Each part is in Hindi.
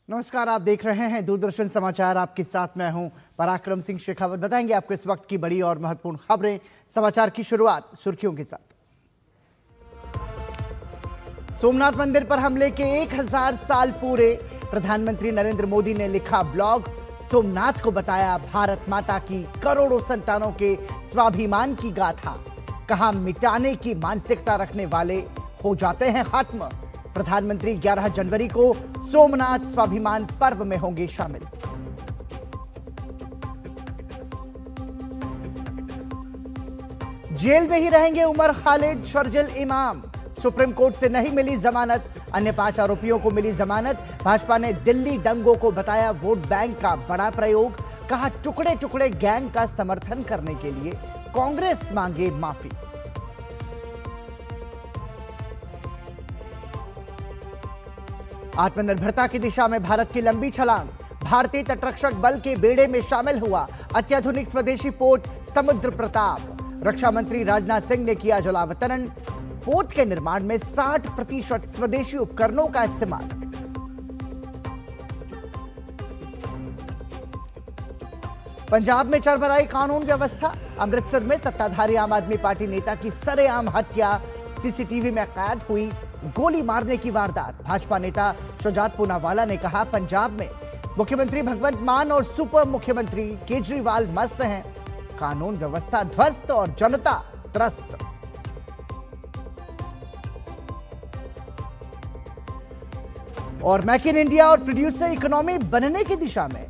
नमस्कार, आप देख रहे हैं दूरदर्शन समाचार। आपके साथ मैं हूं पराक्रम सिंह शेखावत। बताएंगे आपको इस वक्त की बड़ी और महत्वपूर्ण खबरें। समाचार की शुरुआत सुर्खियों के साथ। सोमनाथ मंदिर पर हमले के 1000 साल पूरे। प्रधानमंत्री नरेंद्र मोदी ने लिखा ब्लॉग। सोमनाथ को बताया भारत माता की करोड़ों संतानों के स्वाभिमान की गाथा। कहा मिटाने की मानसिकता रखने वाले हो जाते हैं खत्म। प्रधानमंत्री 11 जनवरी को सोमनाथ स्वाभिमान पर्व में होंगे शामिल। जेल में ही रहेंगे उमर खालिद, शर्जिल इमाम। सुप्रीम कोर्ट से नहीं मिली जमानत, अन्य 5 आरोपियों को मिली जमानत। भाजपा ने दिल्ली दंगों को बताया वोट बैंक का बड़ा प्रयोग। कहा टुकड़े टुकड़े गैंग का समर्थन करने के लिए कांग्रेस मांगे माफी। आत्मनिर्भरता की दिशा में भारत की लंबी छलांग। भारतीय तटरक्षक बल के बेड़े में शामिल हुआ अत्याधुनिक स्वदेशी पोत समुद्र प्रताप। रक्षा मंत्री राजनाथ सिंह ने किया जलावतरण। पोत के निर्माण में 60% स्वदेशी उपकरणों का इस्तेमाल। पंजाब में चरमराई कानून व्यवस्था। अमृतसर में सत्ताधारी आम आदमी पार्टी नेता की सरेआम हत्या सीसीटीवी में कैद हुई। गोली मारने की वारदात। भाजपा नेता शुजात पूनावाला ने कहा पंजाब में मुख्यमंत्री भगवंत मान और सुपर मुख्यमंत्री केजरीवाल मस्त हैं। कानून व्यवस्था ध्वस्त और जनता त्रस्त। और मेक इन इंडिया और प्रोड्यूसर इकोनॉमी बनने की दिशा में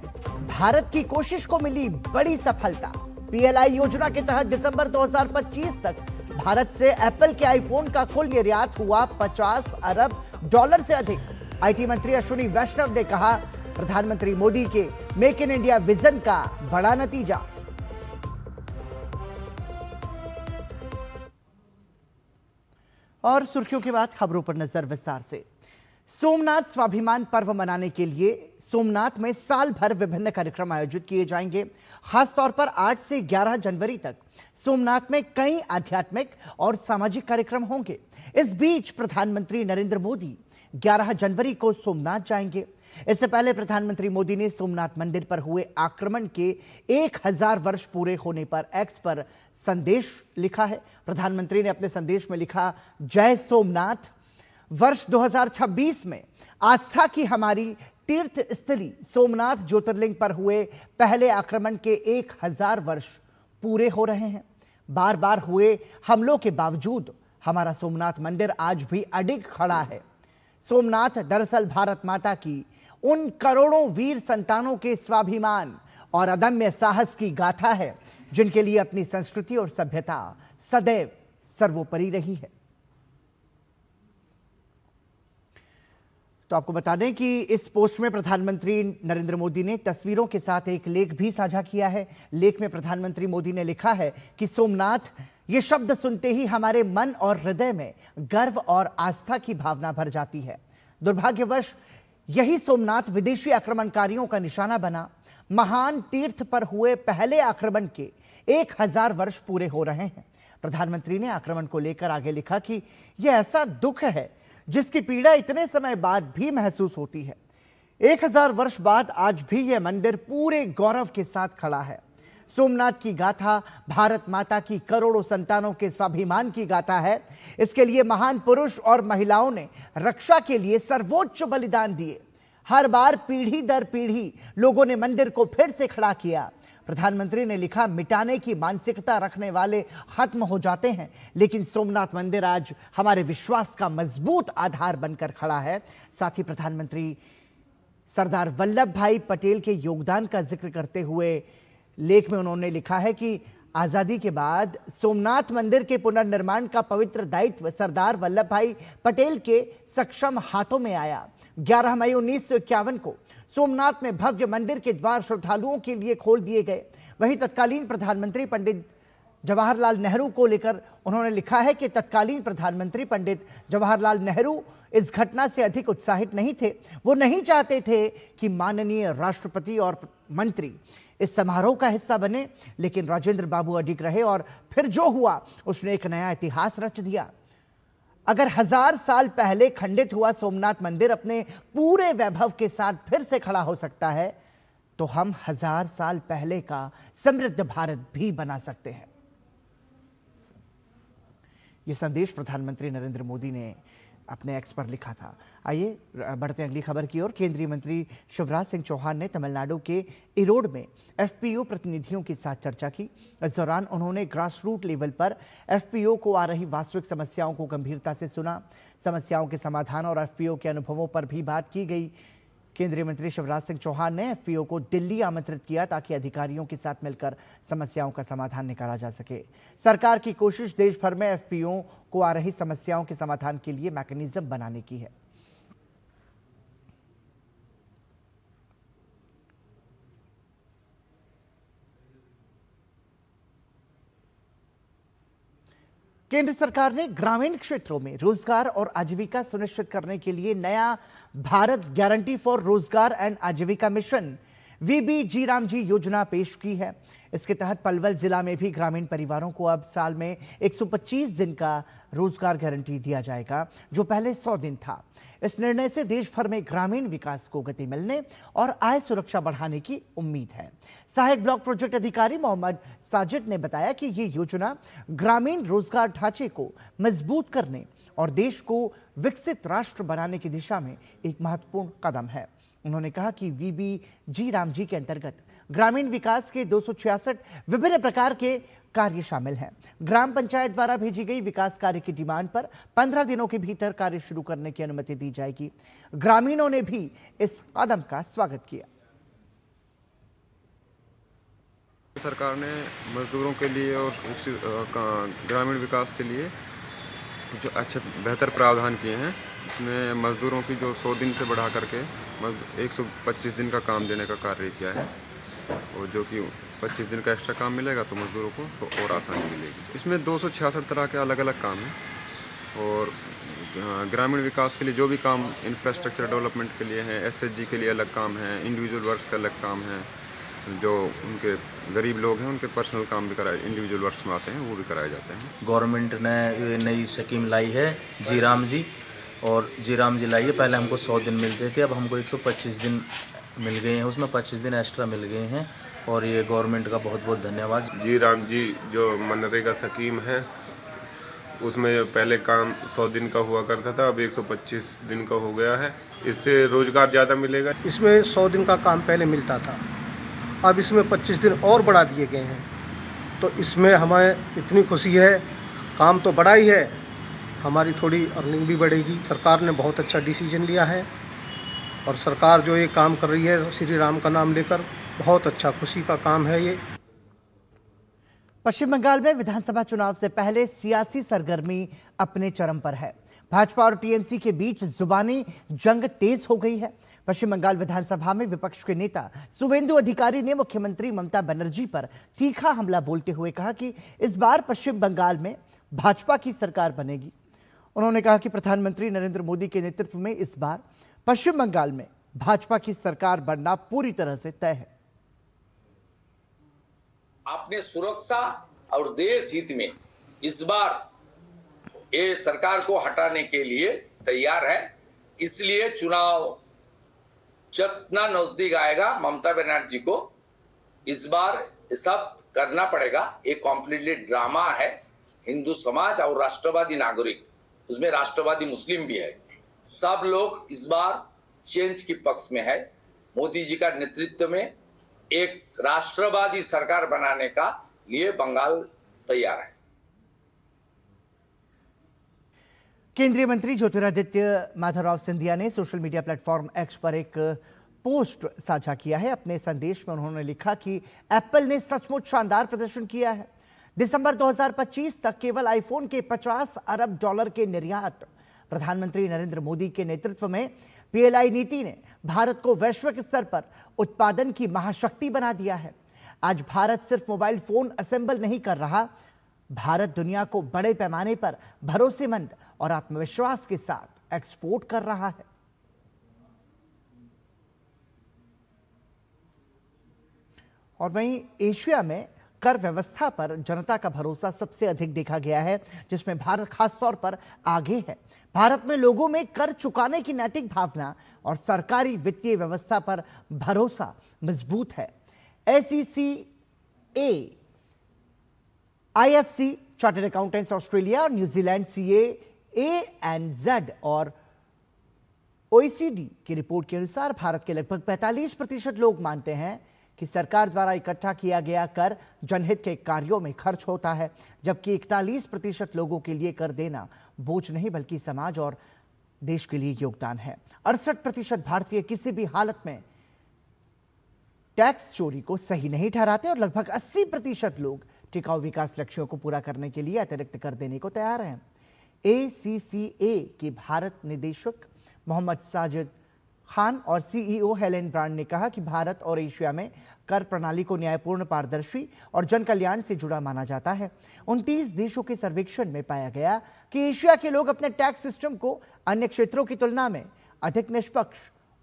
भारत की कोशिश को मिली बड़ी सफलता। पीएलआई योजना के तहत दिसंबर 2025 तक भारत से एप्पल के आईफोन का कुल निर्यात हुआ $50 अरब से अधिक। आईटी मंत्री अश्विनी वैष्णव ने कहा प्रधानमंत्री मोदी के मेक इन इंडिया विजन का बड़ा नतीजा। और सुर्खियों के बाद खबरों पर नजर विस्तार से। सोमनाथ स्वाभिमान पर्व मनाने के लिए सोमनाथ में साल भर विभिन्न कार्यक्रम आयोजित किए जाएंगे। खासतौर पर 8 से 11 जनवरी तक सोमनाथ में कई आध्यात्मिक और सामाजिक कार्यक्रम होंगे। इस बीच प्रधानमंत्री नरेंद्र मोदी 11 जनवरी को सोमनाथ जाएंगे। इससे पहले प्रधानमंत्री मोदी ने सोमनाथ मंदिर पर हुए आक्रमण के 1000 वर्ष पूरे होने पर एक्स पर संदेश लिखा है। प्रधानमंत्री ने अपने संदेश में लिखा, जय सोमनाथ। वर्ष 2026 में आस्था की हमारी तीर्थ स्थली सोमनाथ ज्योतिर्लिंग पर हुए पहले आक्रमण के 1000 वर्ष पूरे हो रहे हैं। बार बार हुए हमलों के बावजूद हमारा सोमनाथ मंदिर आज भी अडिग खड़ा है। सोमनाथ दरअसल भारत माता की उन करोड़ों वीर संतानों के स्वाभिमान और अदम्य साहस की गाथा है जिनके लिए अपनी संस्कृति और सभ्यता सदैव सर्वोपरि रही है। तो आपको बता दें कि इस पोस्ट में प्रधानमंत्री नरेंद्र मोदी ने तस्वीरों के साथ एक लेख भी साझा किया है। लेख में प्रधानमंत्री मोदी ने लिखा है कि सोमनाथ, ये शब्द सुनते ही हमारे मन और हृदय में गर्व और आस्था की भावना भर जाती है। दुर्भाग्यवश यही सोमनाथ विदेशी आक्रमणकारियों का निशाना बना। महान तीर्थ पर हुए पहले आक्रमण के 1000 वर्ष पूरे हो रहे हैं। प्रधानमंत्री ने आक्रमण को लेकर आगे लिखा कि यह ऐसा दुख है जिसकी पीड़ा इतने समय बाद भी महसूस होती है। 1000 वर्ष बाद आज भी यह मंदिर पूरे गौरव के साथ खड़ा है। सोमनाथ की गाथा भारत माता की करोड़ों संतानों के स्वाभिमान की गाथा है। इसके लिए महान पुरुष और महिलाओं ने रक्षा के लिए सर्वोच्च बलिदान दिए। हर बार पीढ़ी दर पीढ़ी लोगों ने मंदिर को फिर से खड़ा किया। प्रधानमंत्री ने लिखा, मिटाने की मानसिकता रखने वाले खत्म हो जाते हैं, लेकिन सोमनाथ मंदिर आज हमारे विश्वास का मजबूत आधार बनकर खड़ा है। साथ ही प्रधानमंत्री सरदार वल्लभ भाई पटेल के योगदान का जिक्र करते हुए लेख में उन्होंने लिखा है कि आजादी के बाद सोमनाथ मंदिर के पुनर्निर्माण का पवित्र दायित्व सरदार वल्लभ भाई पटेल के सक्षम हाथों में आया। 11 मई 1951 को सोमनाथ में भव्य मंदिर के द्वार श्रद्धालुओं के लिए खोल दिए गए। वहीं तत्कालीन प्रधानमंत्री पंडित जवाहरलाल नेहरू को लेकर उन्होंने लिखा है कि तत्कालीन प्रधानमंत्री पंडित जवाहरलाल नेहरू इस घटना से अधिक उत्साहित नहीं थे। वो नहीं चाहते थे कि माननीय राष्ट्रपति और मंत्री इस समारोह का हिस्सा बने, लेकिन राजेंद्र बाबू अडिग रहे और फिर जो हुआ उसने एक नया इतिहास रच दिया। अगर 1000 साल पहले खंडित हुआ सोमनाथ मंदिर अपने पूरे वैभव के साथ फिर से खड़ा हो सकता है, तो हम 1000 साल पहले का समृद्ध भारत भी बना सकते हैं। यह संदेश प्रधानमंत्री नरेंद्र मोदी ने अपने एक्स पर लिखा था। आइए बढ़ते हैं अगली खबर की ओर। केंद्रीय मंत्री शिवराज सिंह चौहान ने तमिलनाडु के इरोड में एफपीओ प्रतिनिधियों के साथ चर्चा की। इस दौरान उन्होंने ग्रास रूट लेवल पर एफपीओ को आ रही वास्तविक समस्याओं को गंभीरता से सुना। समस्याओं के समाधान और एफपीओ के अनुभवों पर भी बात की गई। केंद्रीय मंत्री शिवराज सिंह चौहान ने एफपीओ को दिल्ली आमंत्रित किया ताकि अधिकारियों के साथ मिलकर समस्याओं का समाधान निकाला जा सके। सरकार की कोशिश देश भर में एफपीओ को आ रही समस्याओं के समाधान के लिए मैकेनिज्म बनाने की है। केंद्र सरकार ने ग्रामीण क्षेत्रों में रोजगार और आजीविका सुनिश्चित करने के लिए नया भारत गारंटी फॉर रोजगार एंड आजीविका मिशन वीबीजी रामजी योजना पेश की है। इसके तहत पलवल जिला में भी ग्रामीण परिवारों को अब साल में 125 दिन का रोजगार गारंटी दिया जाएगा, जो पहले 100 दिन था। इस निर्णय से देश भर में ग्रामीण विकास को गति मिलने और आय सुरक्षा बढ़ाने की उम्मीद है। सहायक ब्लॉक प्रोजेक्ट अधिकारी मोहम्मद साजिद ने बताया कि ये योजना ग्रामीण रोजगार ढांचे को मजबूत करने और देश को विकसित राष्ट्र बनाने की दिशा में एक महत्वपूर्ण कदम है। उन्होंने कहा कि वीबीजी रामजी के अंतर्गत ग्रामीण विकास के 266 विभिन्न प्रकार के कार्य शामिल हैं। ग्राम पंचायत द्वारा भेजी गई विकास कार्य की डिमांड पर 15 दिनों के भीतर कार्य शुरू करने की अनुमति दी जाएगी। ग्रामीणों ने भी इस कदम का स्वागत किया। सरकार ने मजदूरों के लिए और ग्रामीण विकास के लिए जो अच्छे बेहतर प्रावधान किए हैं। इसमें मजदूरों की जो 100 दिन से बढ़ा करके 125 दिन का काम देने का कार्य किया है, और जो कि 25 दिन का एक्स्ट्रा काम मिलेगा तो मजदूरों को तो और आसानी मिलेगी। इसमें 266 तरह के अलग अलग काम हैं, और ग्रामीण विकास के लिए जो भी काम इंफ्रास्ट्रक्चर डेवलपमेंट के लिए है, एसएचजी के लिए अलग काम है, इंडिविजुअल वर्क्स का अलग काम है, जो उनके गरीब लोग हैं उनके पर्सनल काम भी कराए, इंडिविजुअल वर्क्स में आते हैं वो भी कराए जाते हैं। गवर्नमेंट ने नई स्कीम लाई है जी राम जी, और जी राम जी लाई है। पहले हमको 100 दिन मिलते थे, अब हमको 125 दिन मिल गए हैं, उसमें 25 दिन एक्स्ट्रा मिल गए हैं, और ये गवर्नमेंट का बहुत बहुत धन्यवाद। जी राम जी जो मनरेगा स्कीम है उसमें पहले काम 100 दिन का हुआ करता था, अब 125 दिन का हो गया है। इससे रोजगार ज़्यादा मिलेगा। इसमें 100 दिन का काम पहले मिलता था, अब इसमें 25 दिन और बढ़ा दिए गए हैं, तो इसमें हमें इतनी खुशी है। काम तो बढ़ा ही है, हमारी थोड़ी अर्निंग भी बढ़ेगी। सरकार ने बहुत अच्छा डिसीजन लिया है, और सरकार जो ये काम कर रही है श्री राम का नाम लेकर, बहुत अच्छा खुशी का काम है ये। पश्चिम बंगाल में विधानसभा चुनाव से पहले सियासी सरगर्मी अपने चरम पर है। भाजपा और टीएमसी के बीच जुबानी जंग तेज हो गई है। पश्चिम बंगाल विधानसभा में विपक्ष के नेता शुवेंदु अधिकारी ने मुख्यमंत्री ममता बनर्जी पर तीखा हमला बोलते हुए कहा कि इस बार पश्चिम बंगाल में भाजपा की सरकार बनेगी। उन्होंने कहा कि प्रधानमंत्री नरेंद्र मोदी के नेतृत्व में इस बार पश्चिम बंगाल में भाजपा की सरकार बनना पूरी तरह से तय है। अपने सुरक्षा और देश हित में इस बार ये सरकार को हटाने के लिए तैयार है। इसलिए चुनाव जितना नजदीक आएगा ममता बनर्जी को इस बार सब करना पड़ेगा। ये कॉम्प्लीटली ड्रामा है। हिंदू समाज और राष्ट्रवादी नागरिक, उसमें राष्ट्रवादी मुस्लिम भी है, सब लोग इस बार चेंज के पक्ष में है। मोदी जी का नेतृत्व में एक राष्ट्रवादी सरकार बनाने का लिए बंगाल तैयार है। केंद्रीय मंत्री ज्योतिरादित्य माधवराव सिंधिया ने सोशल मीडिया प्लेटफॉर्म एक्स पर एक पोस्ट साझा किया है। अपने संदेश में उन्होंने लिखा कि एप्पल ने सचमुच शानदार प्रदर्शन किया है। दिसंबर 2025 तक केवल आईफोन के 50 अरब डॉलर के निर्यात। प्रधानमंत्री नरेंद्र मोदी के नेतृत्व में पीएलआई नीति ने भारत को वैश्विक स्तर पर उत्पादन की महाशक्ति बना दिया है। आज भारत सिर्फ मोबाइल फोन असेंबल नहीं कर रहा, भारत दुनिया को बड़े पैमाने पर भरोसेमंद और आत्मविश्वास के साथ एक्सपोर्ट कर रहा है। और वहीं एशिया में कर व्यवस्था पर जनता का भरोसा सबसे अधिक देखा गया है, जिसमें भारत खासतौर पर आगे है। भारत में लोगों में कर चुकाने की नैतिक भावना और सरकारी वित्तीय व्यवस्था पर भरोसा मजबूत है। SECA, IFC, chartered accountants Australia और न्यूजीलैंड, CANZ और OECD की रिपोर्ट के अनुसार भारत के लगभग 45% लोग मानते हैं कि सरकार द्वारा इकट्ठा किया गया कर जनहित के कार्यों में खर्च होता है, जबकि 41% लोगों के लिए कर देना बोझ नहीं बल्कि समाज और देश के लिए योगदान है। 68% भारतीय किसी भी हालत में टैक्स चोरी को सही नहीं ठहराते और लगभग 80% लोग टिकाऊ विकास लक्ष्यों को पूरा करने के लिए अतिरिक्त कर देने को तैयार हैं। ACCA के भारत निदेशक मोहम्मद साजिद खान और CEO हेलेन ब्रांड ने कहा कि भारत और एशिया में कर प्रणाली को न्यायपूर्ण, पारदर्शी और जन कल्याण से जुड़ा माना जाता है। 29 देशों के सर्वेक्षण में पाया गया कि एशिया के लोग अपने टैक्स सिस्टम को अन्य क्षेत्रों की तुलना में अधिक निष्पक्ष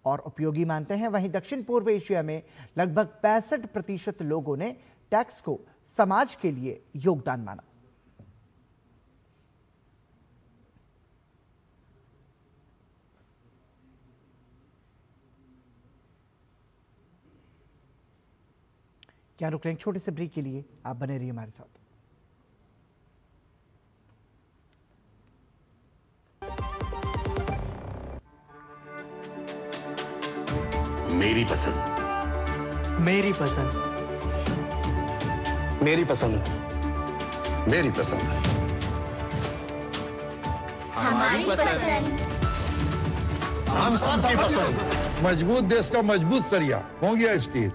और उपयोगी मानते हैं। वहीं दक्षिण पूर्व एशिया में लगभग 65% लोगों ने टैक्स को समाज के लिए योगदान माना। क्या रुक रहे हैं छोटे से ब्रेक के लिए, आप बने रहिए हमारे साथ। मेरी पसंद, मेरी पसंद, मेरी पसंद, मेरी पसंद, हमारी पसंद, हम सबकी पसंद। मजबूत देश का मजबूत सरिया हो गया स्टील।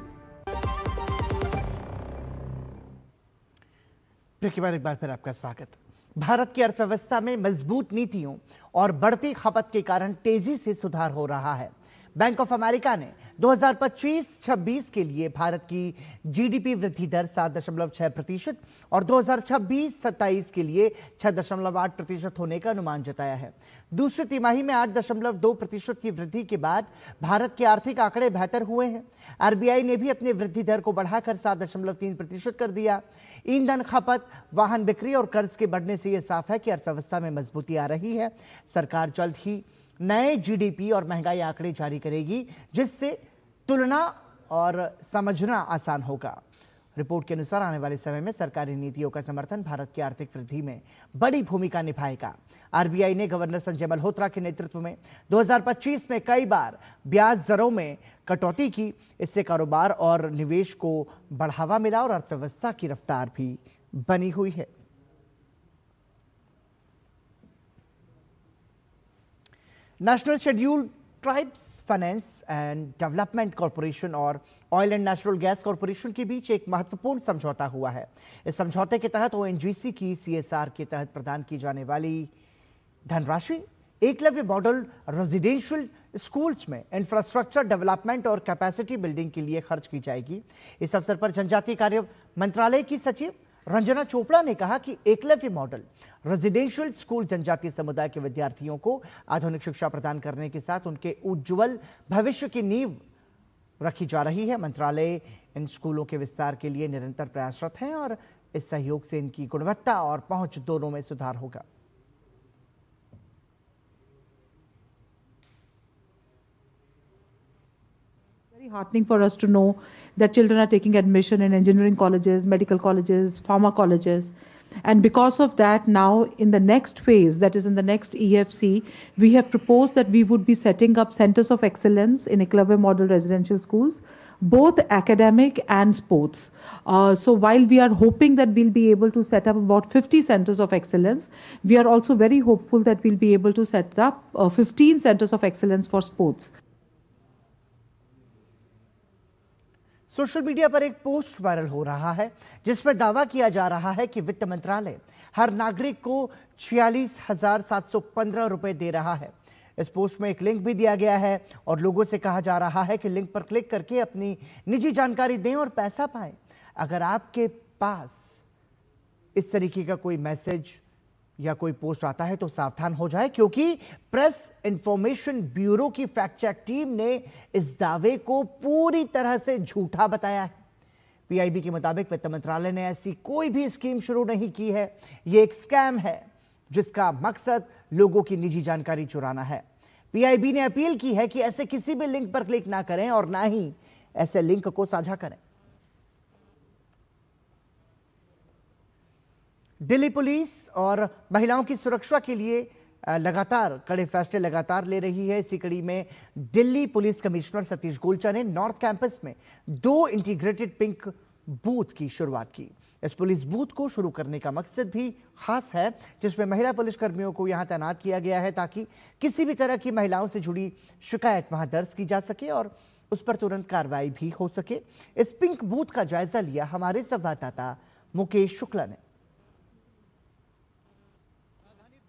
ब्रेक के बाद एक बार फिर आपका स्वागत। भारत की अर्थव्यवस्था में मजबूत नीतियों और बढ़ती खपत के कारण तेजी से सुधार हो रहा है। बैंक ऑफ अमेरिका ने 2025-26 के लिए भारत की GDP वृद्धि दर 7.6% और 2026-27 के लिए 6.8% होने का अनुमान जताया है। दूसरी तिमाही में 8.2% की वृद्धि के बाद भारत के आर्थिक आंकड़े बेहतर हुए हैं। RBI ने भी अपनी वृद्धि दर को बढ़ाकर 7.3% कर दिया। ईंधन खपत, वाहन बिक्री और कर्ज के बढ़ने से यह साफ है कि अर्थव्यवस्था में मजबूती आ रही है। सरकार जल्द ही नए GDP और महंगाई आंकड़े जारी करेगी, जिससे तुलना और समझना आसान होगा। रिपोर्ट के अनुसार आने वाले समय में सरकारी नीतियों का समर्थन भारत की आर्थिक वृद्धि में बड़ी भूमिका निभाएगा। RBI ने गवर्नर संजय मल्होत्रा के नेतृत्व में 2025 में कई बार ब्याज दरों में कटौती की। इससे कारोबार और निवेश को बढ़ावा मिला और अर्थव्यवस्था की रफ्तार भी बनी हुई है। National scheduled tribes finance and development corporation और oil and natural gas corporation के बीच एक महत्वपूर्ण समझौता हुआ है। इस समझौते के तहत ONGC की CSR के तहत प्रदान की जाने वाली धनराशि एकलव्य मॉडल रेजिडेंशियल स्कूल्स में इंफ्रास्ट्रक्चर डेवलपमेंट और कैपेसिटी बिल्डिंग के लिए खर्च की जाएगी। इस अवसर पर जनजातीय कार्य मंत्रालय की सचिव रंजना चोपड़ा ने कहा कि एकलव्य मॉडल रेजिडेंशियल स्कूल जनजातीय समुदाय के विद्यार्थियों को आधुनिक शिक्षा प्रदान करने के साथ उनके उज्जवल भविष्य की नींव रखी जा रही है। मंत्रालय इन स्कूलों के विस्तार के लिए निरंतर प्रयासरत है और इस सहयोग से इनकी गुणवत्ता और पहुंच दोनों में सुधार होगा। Very heartening for us to know that children are taking admission in engineering colleges, medical colleges, pharma colleges. And because of that, now in the next phase, that is in the next EFC, we have proposed that we would be setting up centers of excellence in Eklavya Model Residential Schools, both academic and sports. So while we are hoping that we'll be able to set up about 50 centers of excellence, we are also very hopeful that we'll be able to set up 15 centers of excellence for sports. Social media पर एक पोस्ट वायरल हो रहा है जिसमें दावा किया जा रहा है कि वित्त मंत्रालय हर नागरिक को 46,715 रुपए दे रहा है। इस पोस्ट में एक लिंक भी दिया गया है और लोगों से कहा जा रहा है कि लिंक पर क्लिक करके अपनी निजी जानकारी दें और पैसा पाएं। अगर आपके पास इस तरीके का कोई मैसेज या कोई पोस्ट आता है तो सावधान हो जाए, क्योंकि प्रेस इंफॉर्मेशन ब्यूरो की फैक्ट चेक टीम ने इस दावे को पूरी तरह से झूठा बताया है। पीआईबी के मुताबिक वित्त मंत्रालय ने ऐसी कोई भी स्कीम शुरू नहीं की है। ये एक स्कैम है जिसका मकसद लोगों की निजी जानकारी चुराना है। पीआईबी ने अपील की है कि ऐसे किसी भी लिंक पर क्लिक ना करें और ना ही ऐसे लिंक को साझा करें। दिल्ली पुलिस और महिलाओं की सुरक्षा के लिए लगातार कड़े फैसले लगातार ले रही है। इसी कड़ी में दिल्ली पुलिस कमिश्नर सतीश गोलचा ने नॉर्थ कैंपस में 2 इंटीग्रेटेड पिंक बूथ की शुरुआत की। इस पुलिस बूथ को शुरू करने का मकसद भी खास है, जिसमें महिला पुलिसकर्मियों को यहां तैनात किया गया है ताकि किसी भी तरह की महिलाओं से जुड़ी शिकायत वहां दर्ज की जा सके और उस पर तुरंत कार्रवाई भी हो सके। इस पिंक बूथ का जायजा लिया हमारे संवाददाता मुकेश शुक्ला ने।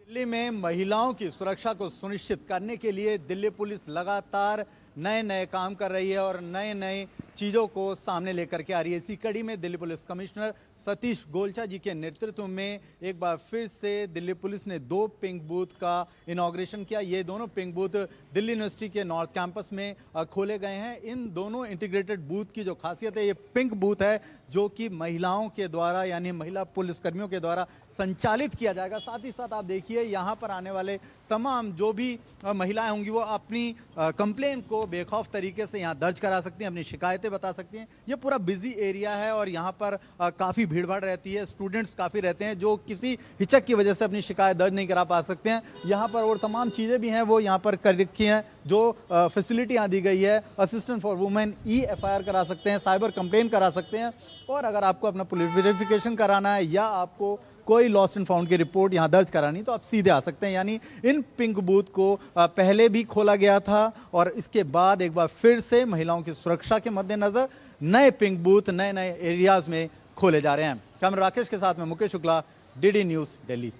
दिल्ली में महिलाओं की सुरक्षा को सुनिश्चित करने के लिए दिल्ली पुलिस लगातार नए नए काम कर रही है और नए नए चीज़ों को सामने लेकर के आ रही है। इसी कड़ी में दिल्ली पुलिस कमिश्नर सतीश गोलचा जी के नेतृत्व में एक बार फिर से दिल्ली पुलिस ने 2 पिंक बूथ का इनॉग्रेशन किया। ये दोनों पिंक बूथ दिल्ली यूनिवर्सिटी के नॉर्थ कैंपस में खोले गए हैं। इन दोनों इंटीग्रेटेड बूथ की जो खासियत है, ये पिंक बूथ है जो कि महिलाओं के द्वारा यानी महिला पुलिसकर्मियों के द्वारा संचालित किया जाएगा। साथ ही साथ आप देखिए यहाँ पर आने वाले तमाम जो भी महिलाएं होंगी वो अपनी कंप्लेंट को बेखौफ तरीके से यहाँ दर्ज करा सकती हैं, अपनी शिकायतें बता सकती हैं। ये पूरा बिजी एरिया है और यहाँ पर काफ़ी भीड़ भाड़ रहती है, स्टूडेंट्स काफ़ी रहते हैं जो किसी हिचक की वजह से अपनी शिकायत दर्ज नहीं करा पा सकते हैं। यहाँ पर और तमाम चीज़ें भी हैं वो यहाँ पर कर रखी हैं। जो फैसिलिटी यहाँ दी गई है, असिस्टेंट फॉर वुमेन EFIR करा सकते हैं, साइबर कंप्लेन करा सकते हैं और अगर आपको अपना पुलिस वेरिफिकेशन कराना है या आपको कोई लॉस्ट एंड फाउंड की रिपोर्ट यहाँ दर्ज करानी तो आप सीधे आ सकते हैं। यानी इन पिंक बूथ को पहले भी खोला गया था और इसके बाद एक बार फिर से महिलाओं की सुरक्षा के मद्देनजर नए पिंक बूथ नए नए एरियाज में खोले जा रहे हैं। कैमरा राकेश के साथ में मुकेश शुक्ला, DD न्यूज़, दिल्ली।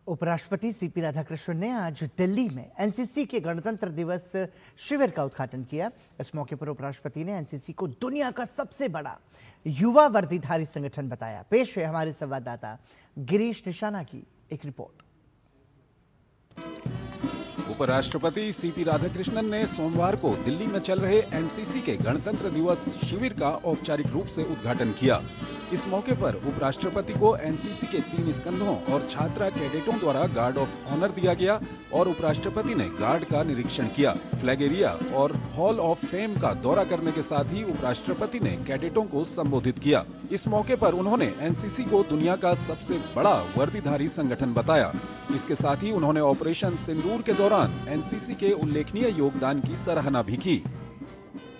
उपराष्ट्रपति सीपी राधाकृष्णन ने आज दिल्ली में एनसीसी के गणतंत्र दिवस शिविर का उद्घाटन किया। इस मौके पर उपराष्ट्रपति ने एनसीसी को दुनिया का सबसे बड़ा युवा वर्दीधारी संगठन बताया। पेश है हमारे संवाददाता गिरीश निशाना की एक रिपोर्ट। उपराष्ट्रपति सीपी राधाकृष्णन ने सोमवार को दिल्ली में चल रहे एनसीसी के गणतंत्र दिवस शिविर का औपचारिक रूप से उद्घाटन किया। इस मौके पर उपराष्ट्रपति को एनसीसी के 3 स्कंधों और छात्रा कैडेटों द्वारा गार्ड ऑफ ऑनर दिया गया और उपराष्ट्रपति ने गार्ड का निरीक्षण किया। फ्लैग एरिया और हॉल ऑफ फेम का दौरा करने के साथ ही उपराष्ट्रपति ने कैडेटों को संबोधित किया। इस मौके पर उन्होंने एनसीसी को दुनिया का सबसे बड़ा वर्दीधारी संगठन बताया। इसके साथ ही उन्होंने ऑपरेशन सिंदूर के दौरान एनसीसी के उल्लेखनीय योगदान की सराहना भी की।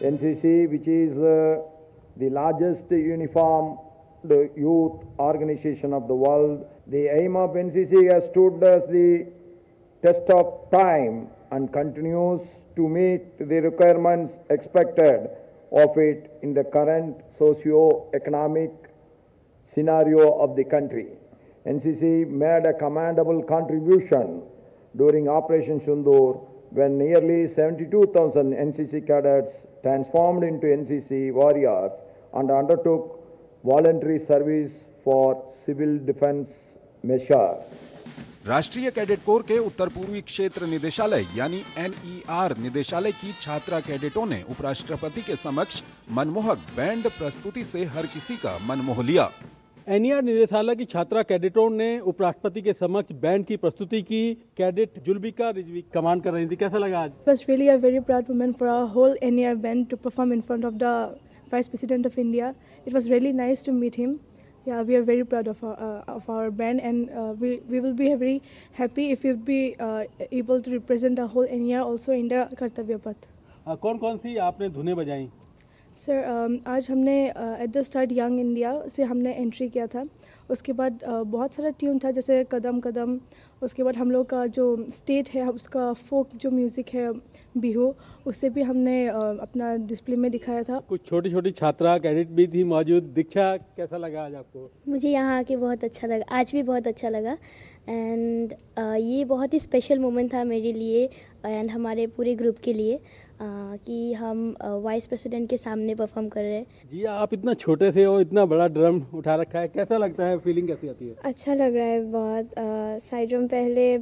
NCC which is the largest uniformed youth organization of the world. The aim of NCC has stood as the test of time and continues to meet the requirements expected of it in the current socio-economic scenario of the country. NCC made a commendable contribution during Operation Sindoor when nearly 72,000 NCC cadets transformed into NCC warriors and undertook voluntary service for civil defense measures. राष्ट्रीय कैडेट कोर के उत्तर पूर्वी क्षेत्र निदेशालय यानी NER निदेशालय की छात्रा कैडेटों ने उपराष्ट्रपति के समक्ष मनमोहक बैंड प्रस्तुति से हर किसी का मन मोह लिया। NER निदेशालय की छात्रा कैडेटों ने उपराष्ट्रपति के समक्ष बैंड की प्रस्तुति की। कैडेट जुल्बिका रिजवी कमांड कर रही थी, कैसा लगा आज? It was really a very proud moment for our whole NER band to perform in front of the Vice President of India. It was really nice to meet him. Yeah, we are very proud of our band, and we will be very happy if we will be able to represent the whole NER also in the Kartavya Path. कौन कौन सी आपने धुनें बजाई? सर आज हमने at the start young India से हमने एंट्री किया था। उसके बाद बहुत सारा ट्यून था जैसे कदम कदम। उसके बाद हम लोग का जो स्टेट है उसका फोक जो म्यूज़िक है बिहू, उससे भी हमने अपना डिस्प्ले में दिखाया था। कुछ छोटी छोटी छात्रा कैडेट भी थी मौजूद। दीक्षा, कैसा लगा आज आपको? मुझे यहाँ आके बहुत अच्छा लगा, आज भी बहुत अच्छा लगा। एंड ये बहुत ही स्पेशल मोमेंट था मेरे लिए एंड हमारे पूरे ग्रुप के लिए कि हम वाइस प्रेसिडेंट के सामने परफॉर्म कर रहे हैं। जी, आप इतना छोटे थे और इतना बड़ा ड्रम उठा रखा है, कैसा लगता है? फीलिंग कैसी आती है? अच्छा लग रहा है बहुत। साइड ड्रम पहले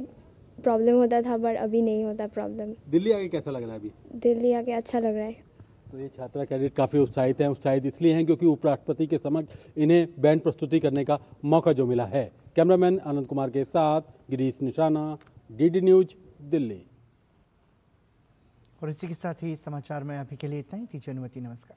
प्रॉब्लम होता था बट अभी नहीं होता प्रॉब्लम। दिल्ली आके कैसा लग रहा है अभी? दिल्ली आके अच्छा लग रहा है। तो ये छात्रा कैडेट काफ़ी उत्साहित हैं। उत्साहित इसलिए हैं क्योंकि उपराष्ट्रपति के समक्ष इन्हें बैंड प्रस्तुति करने का मौका जो मिला है। कैमरामैन आनंद कुमार के साथ गिरीश निशाना, डीडी न्यूज, दिल्ली। और इसी के साथ ही समाचार में अभी के लिए इतना ही। दीजिए अनुमति, नमस्कार।